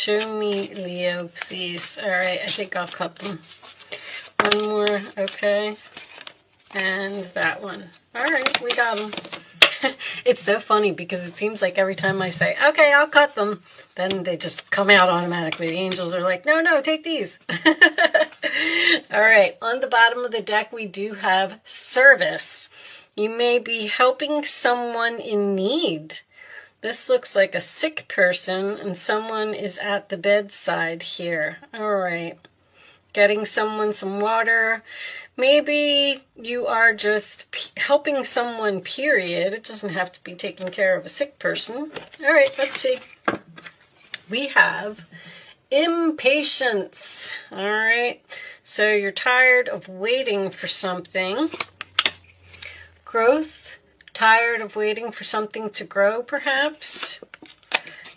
Show me Leo, please. All right, I think I'll cut them. One more, okay. And that one. All right, we got them. It's so funny because it seems like every time I say, okay, I'll cut them, then they just come out automatically. The angels are like, no, no, take these. All right, on the bottom of the deck, we do have service. You may be helping someone in need. This looks like a sick person and someone is at the bedside here. All right. Getting someone some water. Maybe you are just helping someone, period. It doesn't have to be taking care of a sick person. All right, let's see. We have impatience. All right. So you're tired of waiting for something. Growth. Tired of waiting for something to grow, perhaps.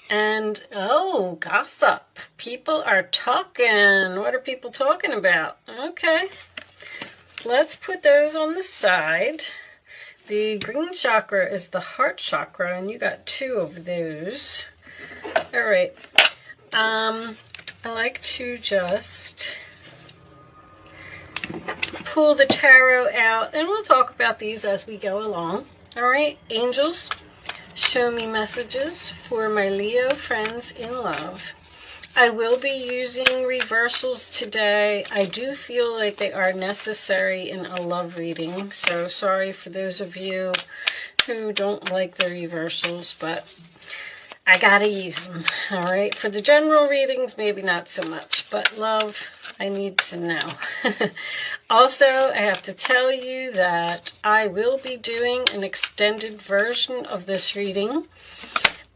And, oh, gossip. People are talking. What are people talking about? Okay. Let's put those on the side. The green chakra is the heart chakra, and you got 2 of those. All right. I like to just pull the tarot out, and we'll talk about these as we go along. All right, angels, show me messages for my Leo friends in love. I will be using reversals today. I do feel like they are necessary in a love reading, so sorry for those of you who don't like the reversals, but I gotta use them. All right, for the general readings, maybe not so much, but love, I need to know. Also, I have to tell you that I will be doing an extended version of this reading.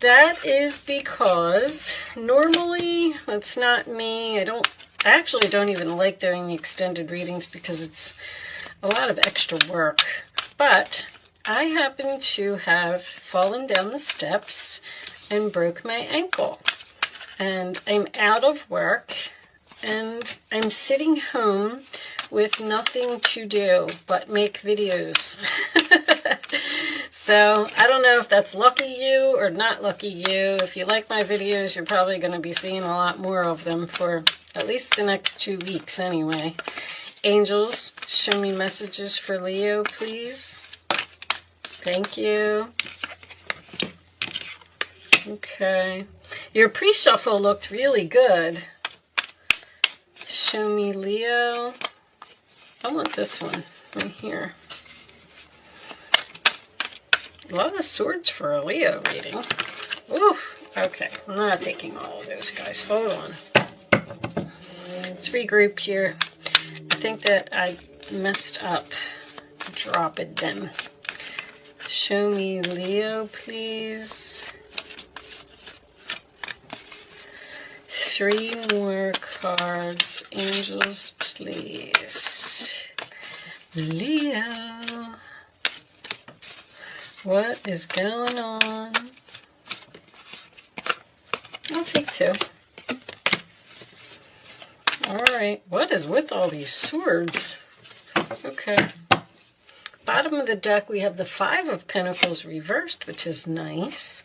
That is because normally, that's not me. I actually don't even like doing the extended readings because it's a lot of extra work. But I happen to have fallen down the steps and broke my ankle. And I'm out of work and I'm sitting home with nothing to do but make videos. So I don't know if that's lucky you or not lucky you. If you like my videos, you're probably going to be seeing a lot more of them for at least the next 2 weeks anyway. Angels, show me messages for Leo, please. Thank you. Okay. Your pre-shuffle looked really good. Show me Leo. I want this one right here. A lot of swords for a Leo reading. Ooh, okay. I'm not taking all of those, guys. Hold on. Let's regroup here. I think that I messed up dropping them. Show me Leo, please. 3 more cards. Angels, please. Leo. What is going on? I'll take 2. Alright, what is with all these swords? Okay. Bottom of the deck, we have the 5 of Pentacles reversed, which is nice.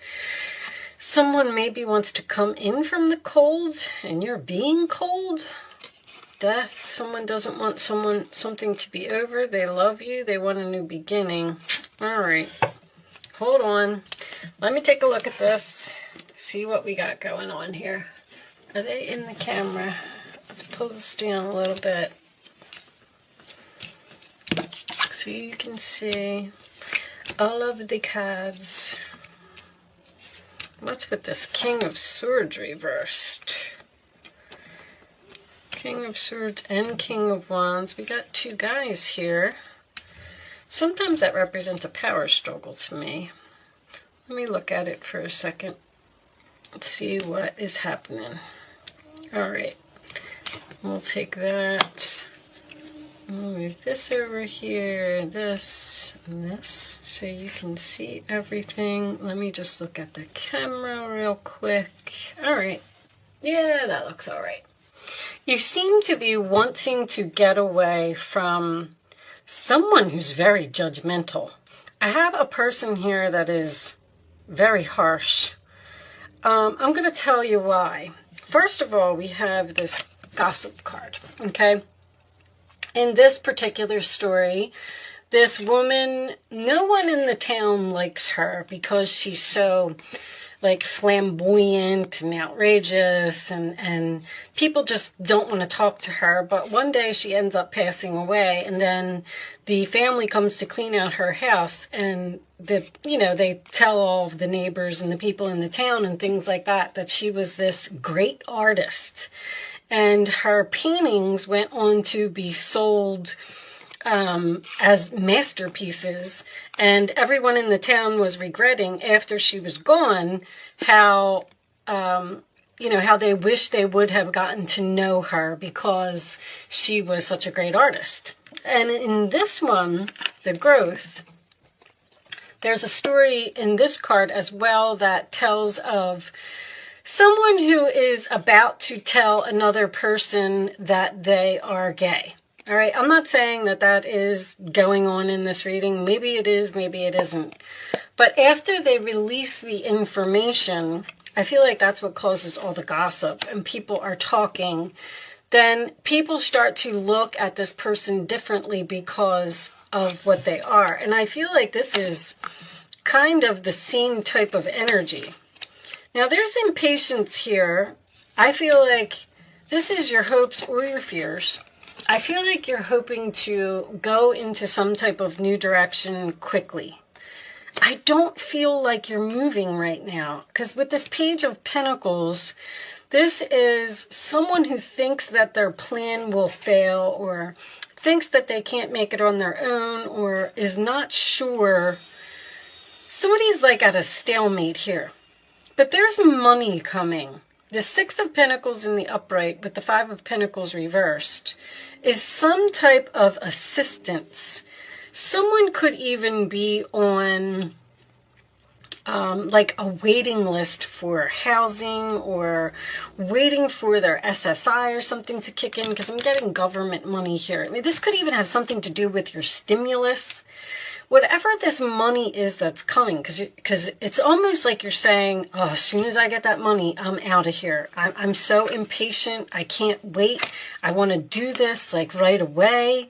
Someone maybe wants to come in from the cold, and you're being cold. Death, someone doesn't want something to be over. They love you. They want a new beginning. Alright. Hold on. Let me take a look at this. See what we got going on here. Are they in the camera? Let's pull this down a little bit so you can see all of the cards. What's with this King of Swords reversed? King of Swords and King of Wands. We got 2 guys here. Sometimes that represents a power struggle to me. Let me look at it for a second. Let's see what is happening. All right. We'll take that. We'll move this over here, this, and this, so you can see everything. Let me just look at the camera real quick. All right. Yeah, that looks all right. You seem to be wanting to get away from someone who's very judgmental. I have a person here that is very harsh. I'm going to tell you why. first of all, we have this gossip card, okay? In this particular story, this woman, no one in the town likes her because she's so like flamboyant and outrageous, and people just don't want to talk to her. But one day she ends up passing away, and then the family comes to clean out her house, and they tell all of the neighbors and the people in the town and things like that, that she was this great artist, and her paintings went on to be sold as masterpieces, and everyone in the town was regretting after she was gone how how they wish they would have gotten to know her because she was such a great artist. And in this one, the growth, there's a story in this card as well that tells of someone who is about to tell another person that they are gay. All right, I'm not saying that that is going on in this reading. Maybe it is, maybe it isn't. But after they release the information, I feel like that's what causes all the gossip, and people are talking. Then people start to look at this person differently because of what they are. And I feel like this is kind of the same type of energy. Now, there's impatience here. I feel like this is your hopes or your fears. I feel like you're hoping to go into some type of new direction quickly. I don't feel like you're moving right now, because with this Page of Pentacles, this is someone who thinks that their plan will fail, or thinks that they can't make it on their own, or is not sure. Somebody's like at a stalemate here. But there's money coming. The Six of Pentacles in the upright with the Five of Pentacles reversed is some type of assistance. Someone could even be on like a waiting list for housing, or waiting for their SSI or something to kick in, because I'm getting government money here. I mean, this could even have something to do with your stimulus. Whatever this money is that's coming, because it's almost like you're saying, oh, as soon as I get that money, I'm out of here. I'm so impatient. I can't wait. I want to do this like right away.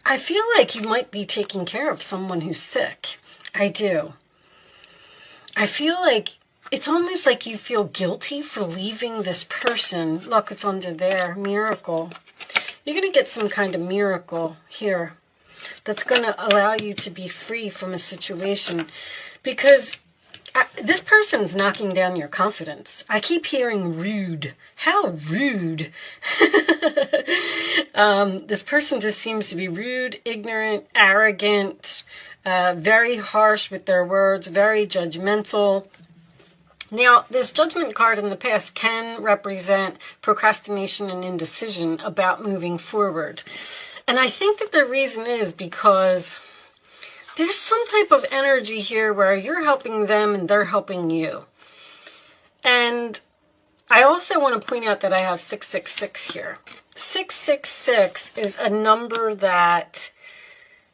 I feel like you might be taking care of someone who's sick. I do. I feel like it's almost like you feel guilty for leaving this person. Look, it's under there. Miracle. You're going to get some kind of miracle here that's going to allow you to be free from a situation, because this person's knocking down your confidence. I keep hearing rude. How rude. This person just seems to be rude, ignorant, arrogant, very harsh with their words, very judgmental. Now, this Judgment card in the past can represent procrastination and indecision about moving forward. And I think that the reason is because there's some type of energy here where you're helping them and they're helping you. And I also want to point out that I have 666 here. 666 is a number that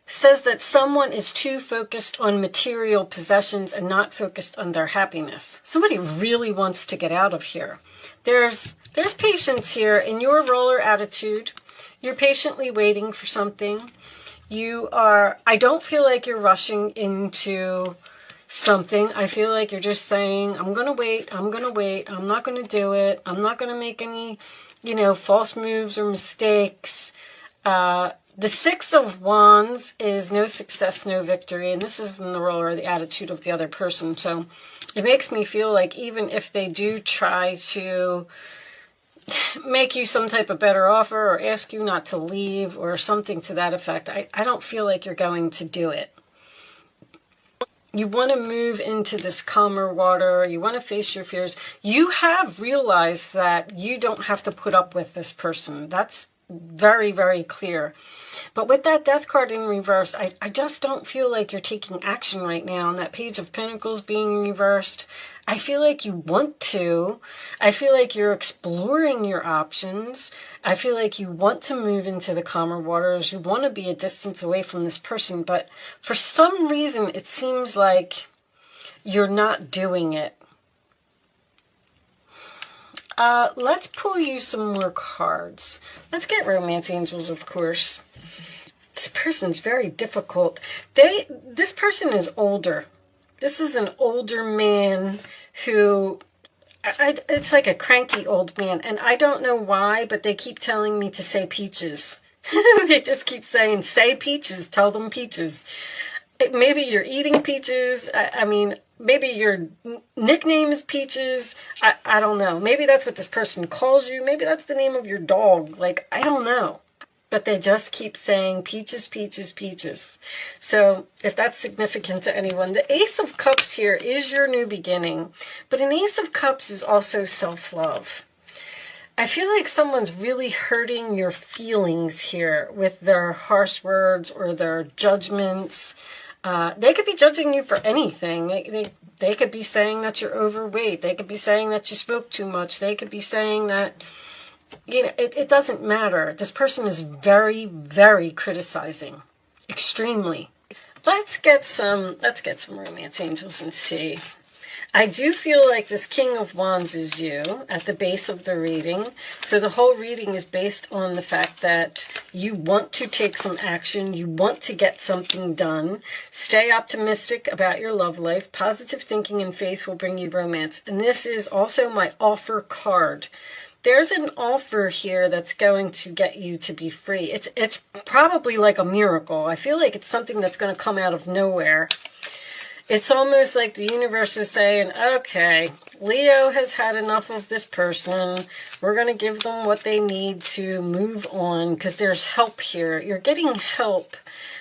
says that someone is too focused on material possessions and not focused on their happiness. Somebody really wants to get out of here. There's patience here in your roller attitude. You're patiently waiting for something. I don't feel like you're rushing into something. I feel like you're just saying, I'm going to wait, I'm not going to do it, I'm not going to make any, false moves or mistakes. The Six of Wands is no success, no victory, and this is in the role or the attitude of the other person. So it makes me feel like even if they do try to make you some type of better offer or ask you not to leave or something to that effect, I don't feel like you're going to do it. You want to move into this calmer water. You want to face your fears. You have realized that you don't have to put up with this person. That's very, very clear. But with that Death card in reverse, I just don't feel like you're taking action right now. And that Page of Pentacles being reversed, I feel like you want to. I feel like you're exploring your options. I feel like you want to move into the calmer waters. You want to be a distance away from this person. But for some reason, it seems like you're not doing it. Let's pull you some more cards. Let's get romance angels, of course. This person's very difficult. This person is older. This is an older man who, it's like a cranky old man. And I don't know why, but they keep telling me to say peaches. They just keep saying, say peaches, tell them peaches. Maybe you're eating peaches. I mean, maybe your nickname is Peaches. I don't know. Maybe that's what this person calls you. Maybe that's the name of your dog. Like, I don't know. But they just keep saying peaches, peaches, peaches. So if that's significant to anyone, the Ace of Cups here is your new beginning. But an Ace of Cups is also self-love. I feel like someone's really hurting your feelings here with their harsh words or their judgments. They could be judging you for anything. They could be saying that you're overweight. They could be saying that you spoke too much. They could be saying that, you know, it doesn't matter. This person is very, very criticizing. Extremely. Let's get some romance angels and see. I do feel like this King of Wands is you at the base of the reading. So the whole reading is based on the fact that you want to take some action. You want to get something done. Stay optimistic about your love life. Positive thinking and faith will bring you romance. And this is also my offer card. There's an offer here that's going to get you to be free. It's probably like a miracle. I feel like it's something that's going to come out of nowhere. It's almost like the universe is saying, okay, Leo has had enough of this person. We're going to give them what they need to move on because there's help here. You're getting help,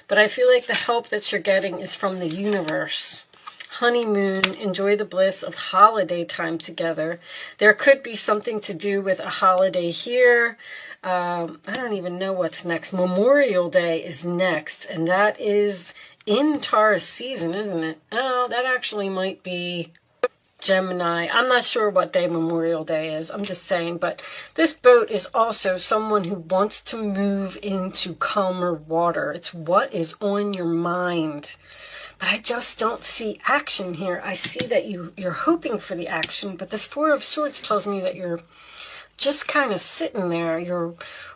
but I feel like the help that you're getting is from the universe. Honeymoon, enjoy the bliss of holiday time together. There could be something to do with a holiday here. I don't even know what's next. Memorial Day is next, and that is in Taurus season, isn't it? Oh, that actually might be Gemini. I'm not sure what day Memorial Day is. I'm just saying. But this boat is also someone who wants to move into calmer water. It's what is on your mind. But I just don't see action here. I see that you're hoping for the action. But this Four of Swords tells me that you're just kind of sitting there. You're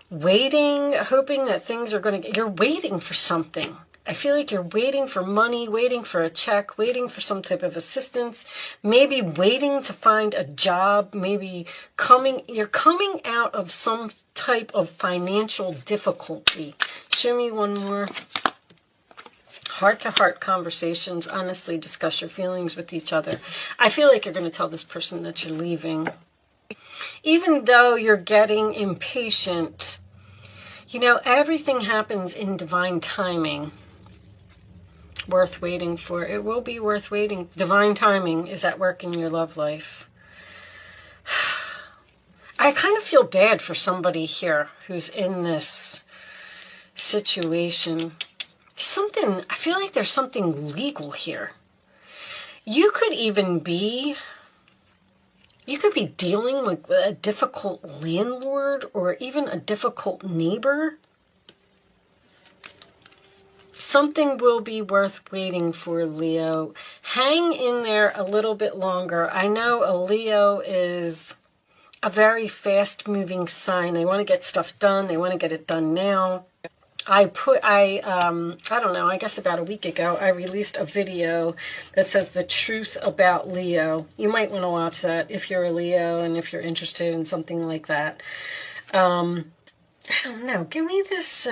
waiting, hoping that things are going to get... You're waiting for something. I feel like you're waiting for money, waiting for a check, waiting for some type of assistance, maybe waiting to find a job, maybe you're coming out of some type of financial difficulty. Show me one more. Heart-to-heart conversations, honestly discuss your feelings with each other. I feel like you're going to tell this person that you're leaving. Even though you're getting impatient, you know, everything happens in divine timing. Worth waiting for. It will be worth waiting. Divine timing is at work in your love life. I kind of feel bad for somebody here who's in this situation. I feel like there's something legal here. You could be dealing with a difficult landlord or even a difficult neighbor. Something will be worth waiting for, Leo. Hang in there a little bit longer. I know a Leo is a very fast-moving sign. They want to get stuff done. They want to get it done now. I don't know, I guess about a week ago, I released a video that says the truth about Leo. You might want to watch that if you're a Leo and if you're interested in something like that. I don't know. Give me this...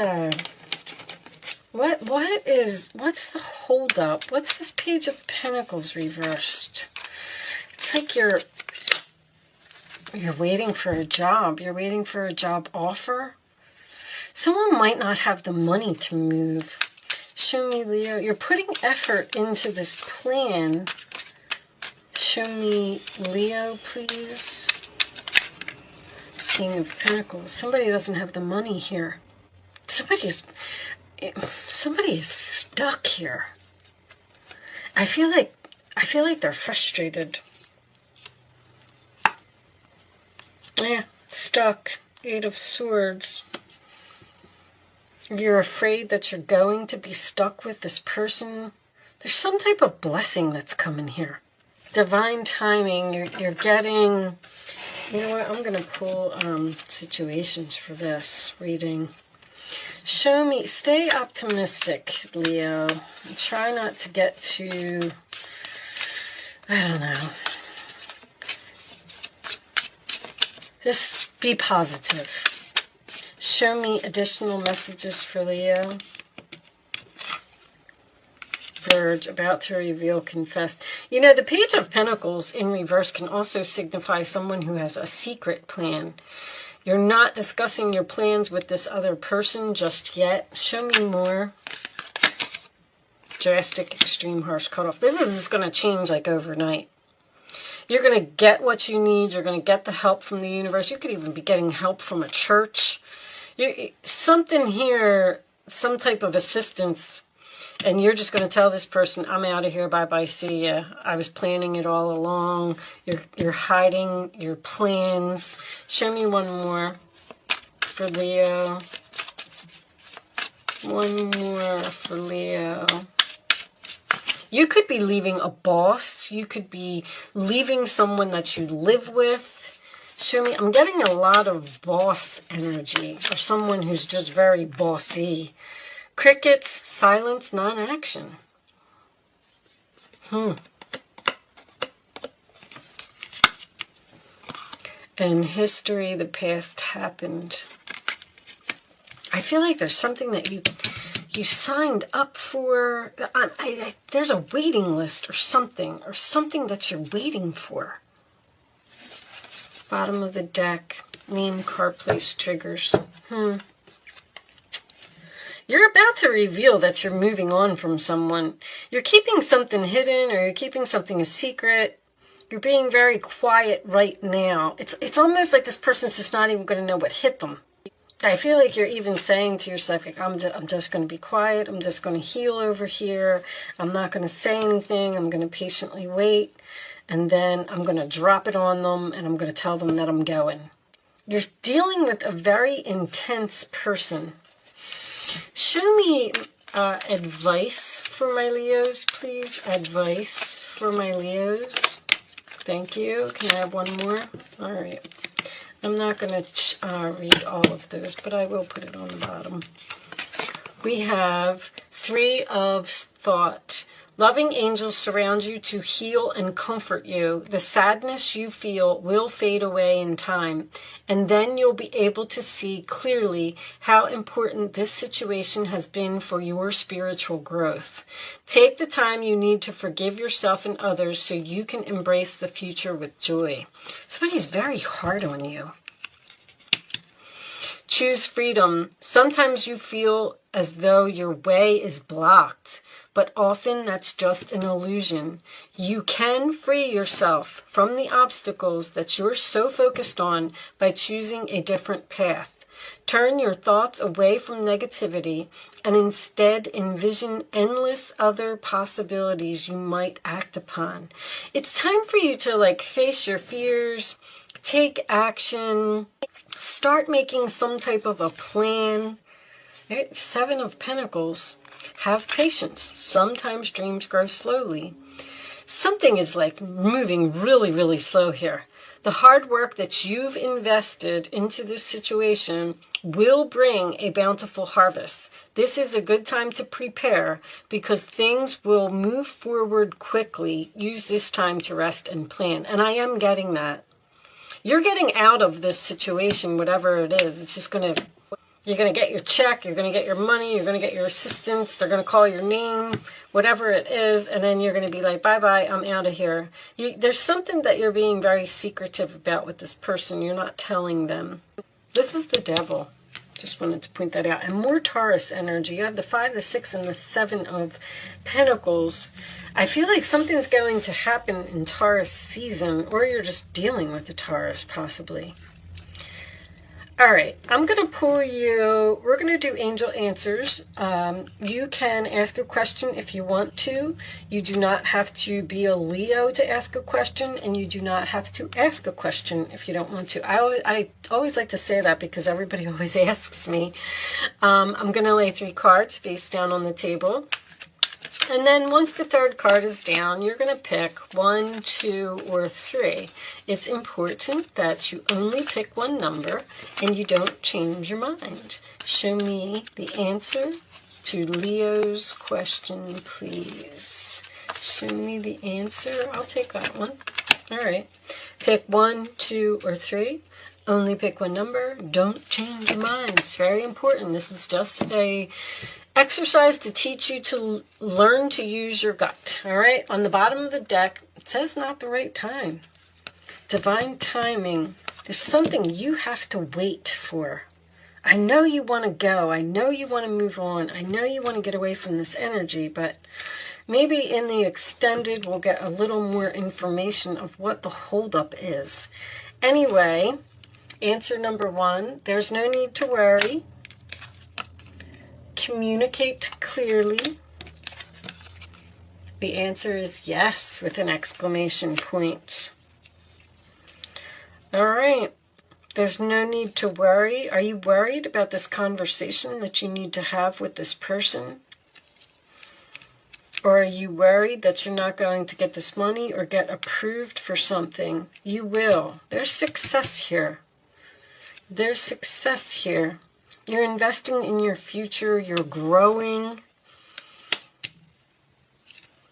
What's the holdup? What's this Page of Pentacles reversed? It's like you're waiting for a job. You're waiting for a job offer. Someone might not have the money to move. Show me, Leo. You're putting effort into this plan. Show me, Leo, please. King of Pentacles. Somebody doesn't have the money here. Somebody is stuck here. I feel like they're frustrated. Yeah, stuck. Eight of Swords. You're afraid that you're going to be stuck with this person. There's some type of blessing that's coming here. Divine timing. You're getting You know what? I'm going to pull situations for this reading. Show me, stay optimistic, Leo. Try not to get too, I don't know. Just be positive. Show me additional messages for Leo. Verge, about to reveal, confess. You know, the Page of Pentacles in reverse can also signify someone who has a secret plan. You're not discussing your plans with this other person just yet. Show me more. Drastic, extreme, harsh cutoff. This is going to change like overnight. You're going to get what you need. You're going to get the help from the universe. You could even be getting help from a church. Something here, some type of assistance. And you're just going to tell this person, I'm out of here, bye-bye, see ya. I was planning it all along. You're hiding your plans. Show me one more for Leo. One more for Leo. You could be leaving a boss. You could be leaving someone that you live with. Show me, I'm getting a lot of boss energy, or someone who's just very bossy. Crickets, silence, non-action. In history, the past happened. I feel like there's something that you signed up for. There's a waiting list or something that you're waiting for. Bottom of the deck, name, card, place, triggers. You're about to reveal that you're moving on from someone. You're keeping something hidden, or you're keeping something a secret. You're being very quiet right now. It's almost like this person's just not even going to know what hit them. I feel like you're even saying to yourself, like, I'm just going to be quiet. I'm just going to heal over here. I'm not going to say anything. I'm going to patiently wait. And then I'm going to drop it on them, and I'm going to tell them that I'm going. You're dealing with a very intense person. Show me advice for my Leos, please. Advice for my Leos. Thank you. Can I have one more? All right. I'm not going to read all of those, but I will put it on the bottom. We have 3 of Thought. Loving angels surround you to heal and comfort you. The sadness you feel will fade away in time, and then you'll be able to see clearly how important this situation has been for your spiritual growth. Take the time you need to forgive yourself and others so you can embrace the future with joy. Somebody's very hard on you. Choose freedom. Sometimes you feel as though your way is blocked, but often that's just an illusion. You can free yourself from the obstacles that you're so focused on by choosing a different path. Turn your thoughts away from negativity and instead envision endless other possibilities you might act upon. It's time for you to face your fears, take action, start making some type of a plan. 7 of Pentacles. Have patience. Sometimes dreams grow slowly. Something is moving really, really slow here. The hard work that you've invested into this situation will bring a bountiful harvest. This is a good time to prepare because things will move forward quickly. Use this time to rest and plan. And I am getting that. You're getting out of this situation, whatever it is. It's just you're going to get your check, you're going to get your money, you're going to get your assistance, they're going to call your name, whatever it is, and then you're going to be like, bye-bye, I'm out of here. There's something that you're being very secretive about with this person. You're not telling them. This is the Devil. Just wanted to point that out. And more Taurus energy. You have the 5, the 6, and the 7 of Pentacles. I feel like something's going to happen in Taurus season, or you're just dealing with a Taurus, possibly. All right, I'm going to pull you, we're going to do angel answers. You can ask a question if you want to. You do not have to be a Leo to ask a question, and you do not have to ask a question if you don't want to. I always like to say that because everybody always asks me. I'm going to lay 3 cards face down on the table. And then once the third card is down, you're going to pick 1, 2, or 3. It's important that you only pick one number and you don't change your mind. Show me the answer to Leo's question, please. Show me the answer. I'll take that one. All right. Pick 1, 2, or 3. Only pick one number. Don't change your mind. It's very important. This is just a exercise to teach you to learn to use your gut. All right. On the bottom of the deck, it says not the right time. Divine timing. There's something you have to wait for. I know you want to go. I know you want to move on. I know you want to get away from this energy, but maybe in the extended, we'll get a little more information of what the holdup is. Anyway, answer number 1, there's no need to worry. Communicate clearly. The answer is yes, with an exclamation point. All right. There's no need to worry. Are you worried about this conversation that you need to have with this person? Or are you worried that you're not going to get this money or get approved for something? You will. There's success here. There's success here. You're investing in your future. You're growing.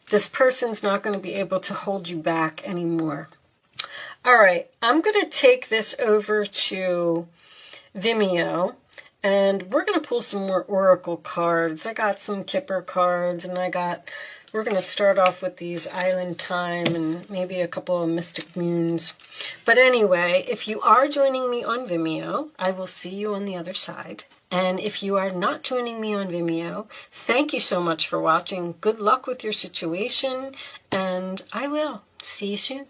This person's not going to be able to hold you back anymore. All right, I'm going to take this over to Vimeo, and we're going to pull some more oracle cards. I got some Kipper cards, and we're going to start off with these Island Time and maybe a couple of Mystic Moons. But anyway, if you are joining me on Vimeo, I will see you on the other side. And if you are not joining me on Vimeo, thank you so much for watching. Good luck with your situation, and I will see you soon.